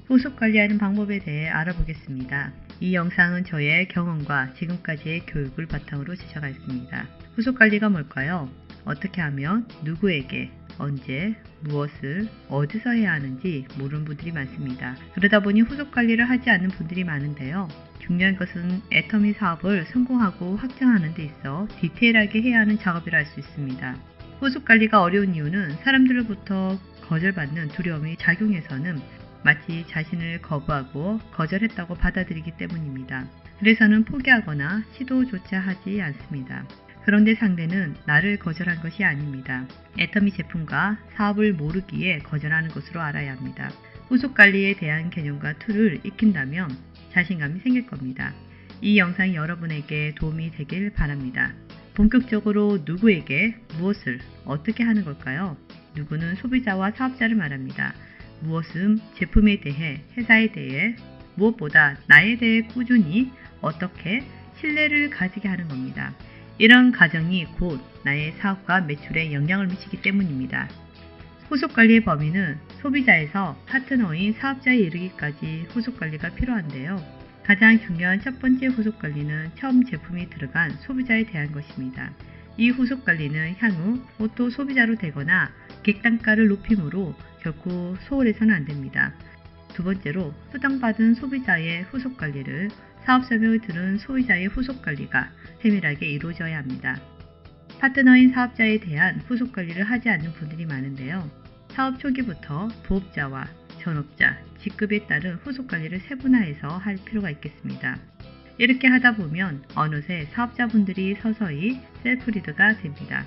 후속 관리하는 방법에 대해 알아보겠습니다. 이 영상은 저의 경험과 지금까지의 교육을 바탕으로 제작하였습니다. 후속 관리가 뭘까요? 어떻게 하면 누구에게 언제 무엇을 어디서 해야 하는지 모르는 분들이 많습니다. 그러다 보니 후속 관리를 하지 않는 분들이 많은데요. 중요한 것은 애터미 사업을 성공하고 확장하는 데 있어 디테일하게 해야 하는 작업이라 할 수 있습니다. 후속 관리가 어려운 이유는 사람들로부터 거절받는 두려움이 작용해서는 마치 자신을 거부하고 거절했다고 받아들이기 때문입니다. 그래서는 포기하거나 시도조차 하지 않습니다. 그런데 상대는 나를 거절한 것이 아닙니다. 애터미 제품과 사업을 모르기에 거절하는 것으로 알아야 합니다. 후속 관리에 대한 개념과 툴을 익힌다면 자신감이 생길 겁니다. 이 영상이 여러분에게 도움이 되길 바랍니다. 본격적으로 누구에게 무엇을 어떻게 하는 걸까요? 누구는 소비자와 사업자를 말합니다. 무엇은 제품에 대해, 회사에 대해, 무엇보다 나에 대해 꾸준히 어떻게 신뢰를 가지게 하는 겁니다. 이런 과정이 곧 나의 사업과 매출에 영향을 미치기 때문입니다. 후속 관리의 범위는 소비자에서 파트너인 사업자에 이르기까지 후속 관리가 필요한데요. 가장 중요한 첫 번째 후속 관리는 처음 제품이 들어간 소비자에 대한 것입니다. 이 후속 관리는 향후 오토 소비자로 되거나 객단가를 높임으로 결코 소홀해서는 안 됩니다. 두 번째로 수당받은 소비자의 후속 관리를 사업 설명을 들은 소비자의 후속 관리가 세밀하게 이루어져야 합니다. 파트너인 사업자에 대한 후속 관리를 하지 않는 분들이 많은데요. 사업 초기부터 부업자와 전업자, 직급에 따른 후속 관리를 세분화해서 할 필요가 있겠습니다. 이렇게 하다 보면 어느새 사업자분들이 서서히 셀프리드가 됩니다.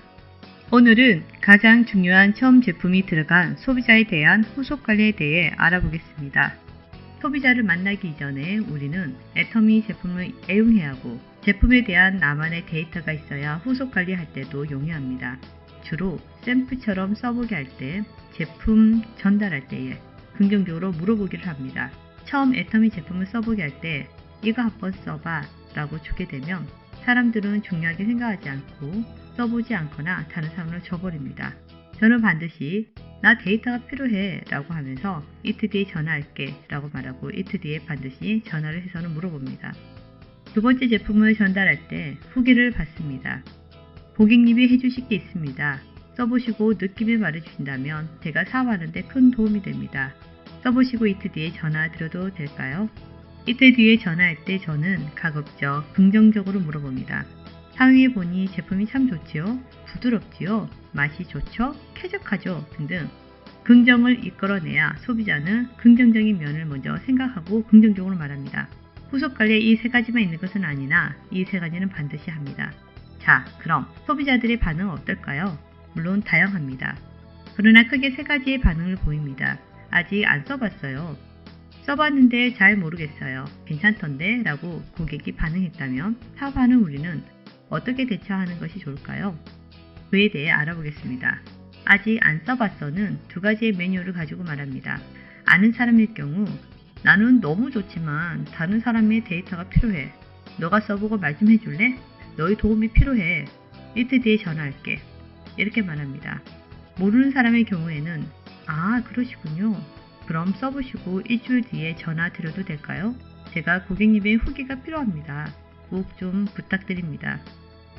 오늘은 가장 중요한 처음 제품이 들어간 소비자에 대한 후속 관리에 대해 알아보겠습니다. 소비자를 만나기 이전에 우리는 애터미 제품을 애용해야 하고 제품에 대한 나만의 데이터가 있어야 후속 관리할 때도 용이합니다. 주로 샘플처럼 써보게 할 때, 제품 전달할 때에 긍정적으로 물어보기를 합니다. 처음 애터미 제품을 써보게 할 때 이거 한번 써봐 라고 주게 되면 사람들은 중요하게 생각하지 않고 써보지 않거나 다른 사람으로 줘버립니다. 저는 반드시 나 데이터가 필요해 라고 하면서 이틀 뒤에 전화할게 라고 말하고 이틀 뒤에 반드시 전화를 해서는 물어봅니다. 두 번째 제품을 전달할 때 후기를 받습니다. 고객님이 해주실 게 있습니다. 써보시고 느낌을 말해주신다면 제가 사업하는데 큰 도움이 됩니다. 써보시고 이틀 뒤에 전화 드려도 될까요? 이틀 뒤에 전화할 때 저는 가급적 긍정적으로 물어봅니다. 사용해보니 제품이 참 좋지요? 부드럽지요? 맛이 좋죠? 쾌적하죠? 등등 긍정을 이끌어내야 소비자는 긍정적인 면을 먼저 생각하고 긍정적으로 말합니다. 후속 관리에 이 세 가지만 있는 것은 아니나 이 세 가지는 반드시 합니다. 자, 그럼 소비자들의 반응은 어떨까요? 물론 다양합니다. 그러나 크게 세 가지의 반응을 보입니다. 아직 안 써봤어요. 써봤는데 잘 모르겠어요. 괜찮던데? 라고 고객이 반응했다면 사업하는 우리는 어떻게 대처하는 것이 좋을까요? 그에 대해 알아보겠습니다. 아직 안 써봤어는 두 가지의 매뉴얼을 가지고 말합니다. 아는 사람일 경우 나는 너무 좋지만 다른 사람의 데이터가 필요해. 너가 써보고 말 좀 해줄래? 너의 도움이 필요해. 이틀 뒤에 전화할게. 이렇게 말합니다. 모르는 사람의 경우에는 아 그러시군요. 그럼 써보시고 일주일 뒤에 전화 드려도 될까요? 제가 고객님의 후기가 필요합니다. 꼭 좀 부탁드립니다.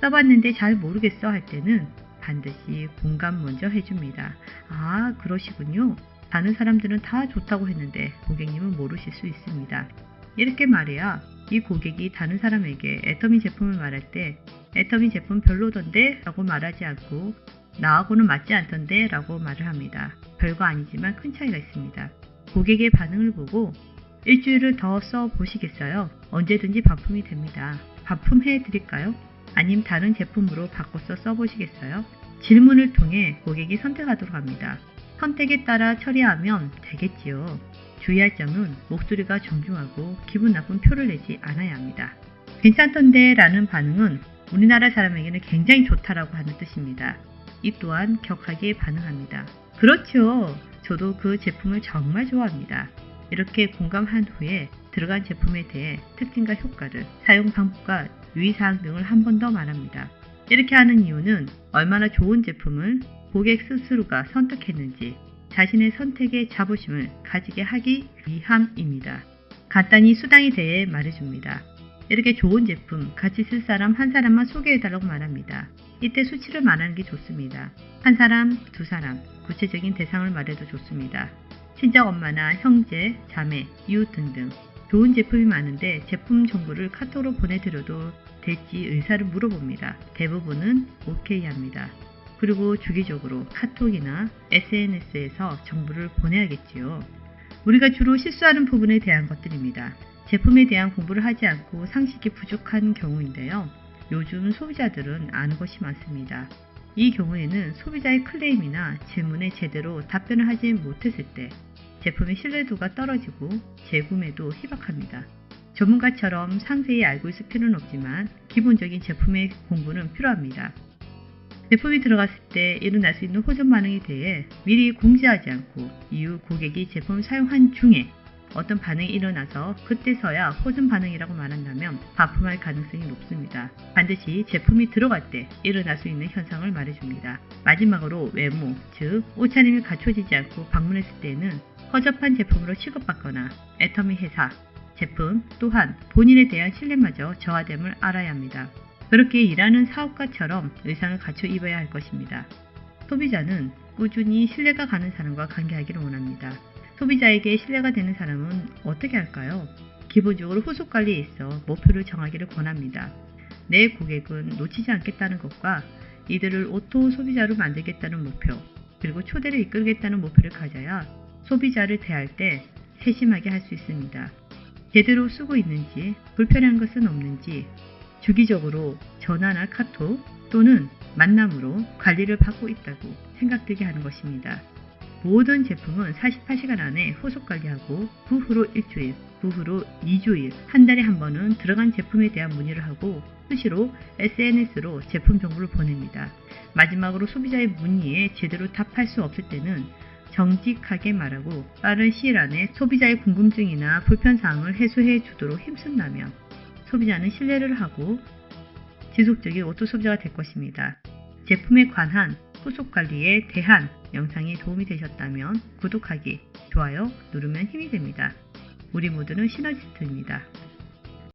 써봤는데 잘 모르겠어 할 때는 반드시 공감 먼저 해줍니다. 아 그러시군요. 다른 사람들은 다 좋다고 했는데 고객님은 모르실 수 있습니다. 이렇게 말해야 이 고객이 다른 사람에게 애터미 제품을 말할 때 애터미 제품 별로던데 라고 말하지 않고 나하고는 맞지 않던데 라고 말을 합니다. 별거 아니지만 큰 차이가 있습니다. 고객의 반응을 보고 일주일을 더 써보시겠어요? 언제든지 반품이 됩니다. 반품해 드릴까요? 아님 다른 제품으로 바꿔서 써보시겠어요? 질문을 통해 고객이 선택하도록 합니다. 선택에 따라 처리하면 되겠지요. 주의할 점은 목소리가 정중하고 기분 나쁜 표를 내지 않아야 합니다. 괜찮던데 라는 반응은 우리나라 사람에게는 굉장히 좋다라고 하는 뜻입니다. 이 또한 격하게 반응합니다. 그렇죠. 저도 그 제품을 정말 좋아합니다. 이렇게 공감한 후에 들어간 제품에 대해 특징과 효과를, 사용 방법과 유의사항 등을 한 번 더 말합니다. 이렇게 하는 이유는 얼마나 좋은 제품을 고객 스스로가 선택했는지, 자신의 선택에 자부심을 가지게 하기 위함입니다. 간단히 수당에 대해 말해줍니다. 이렇게 좋은 제품, 같이 쓸 사람 한 사람만 소개해달라고 말합니다. 이때 수치를 말하는 게 좋습니다. 한 사람, 두 사람, 구체적인 대상을 말해도 좋습니다. 친정 엄마나 형제, 자매, 이웃 등등 좋은 제품이 많은데 제품 정보를 카톡으로 보내드려도 될지 의사를 물어봅니다. 대부분은 오케이 합니다. 그리고 주기적으로 카톡이나 SNS에서 정보를 보내야겠지요. 우리가 주로 실수하는 부분에 대한 것들입니다. 제품에 대한 공부를 하지 않고 상식이 부족한 경우인데요. 요즘 소비자들은 아는 것이 많습니다. 이 경우에는 소비자의 클레임이나 질문에 제대로 답변을 하지 못했을 때 제품의 신뢰도가 떨어지고 재구매도 희박합니다. 전문가처럼 상세히 알고 있을 필요는 없지만 기본적인 제품의 공부는 필요합니다. 제품이 들어갔을 때 일어날 수 있는 호전 반응에 대해 미리 공지하지 않고 이후 고객이 제품을 사용한 중에 어떤 반응이 일어나서 그때서야 호전 반응이라고 말한다면 반품할 가능성이 높습니다. 반드시 제품이 들어갈 때 일어날 수 있는 현상을 말해줍니다. 마지막으로 외모, 즉 옷차림이 갖춰지지 않고 방문했을 때는 허접한 제품으로 취급받거나 애터미 회사, 제품 또한 본인에 대한 신뢰마저 저하됨을 알아야 합니다. 그렇게 일하는 사업가처럼 의상을 갖춰 입어야 할 것입니다. 소비자는 꾸준히 신뢰가 가는 사람과 관계하기를 원합니다. 소비자에게 신뢰가 되는 사람은 어떻게 할까요? 기본적으로 후속 관리에 있어 목표를 정하기를 권합니다. 내 고객은 놓치지 않겠다는 것과 이들을 오토 소비자로 만들겠다는 목표, 그리고 초대를 이끌겠다는 목표를 가져야 소비자를 대할 때 세심하게 할 수 있습니다. 제대로 쓰고 있는지, 불편한 것은 없는지 주기적으로 전화나 카톡 또는 만남으로 관리를 받고 있다고 생각되게 하는 것입니다. 모든 제품은 48시간 안에 후속 관리하고 그 후로 일주일, 그 후로 2주일, 한 달에 한 번은 들어간 제품에 대한 문의를 하고 수시로 SNS로 제품 정보를 보냅니다. 마지막으로 소비자의 문의에 제대로 답할 수 없을 때는 정직하게 말하고 빠른 시일 안에 소비자의 궁금증이나 불편사항을 해소해 주도록 힘쓴다면 소비자는 신뢰를 하고 지속적인 오토 소비자가 될 것입니다. 제품에 관한 후속 관리에 대한 영상이 도움이 되셨다면 구독하기, 좋아요 누르면 힘이 됩니다. 우리 모두는 시너지스트입니다.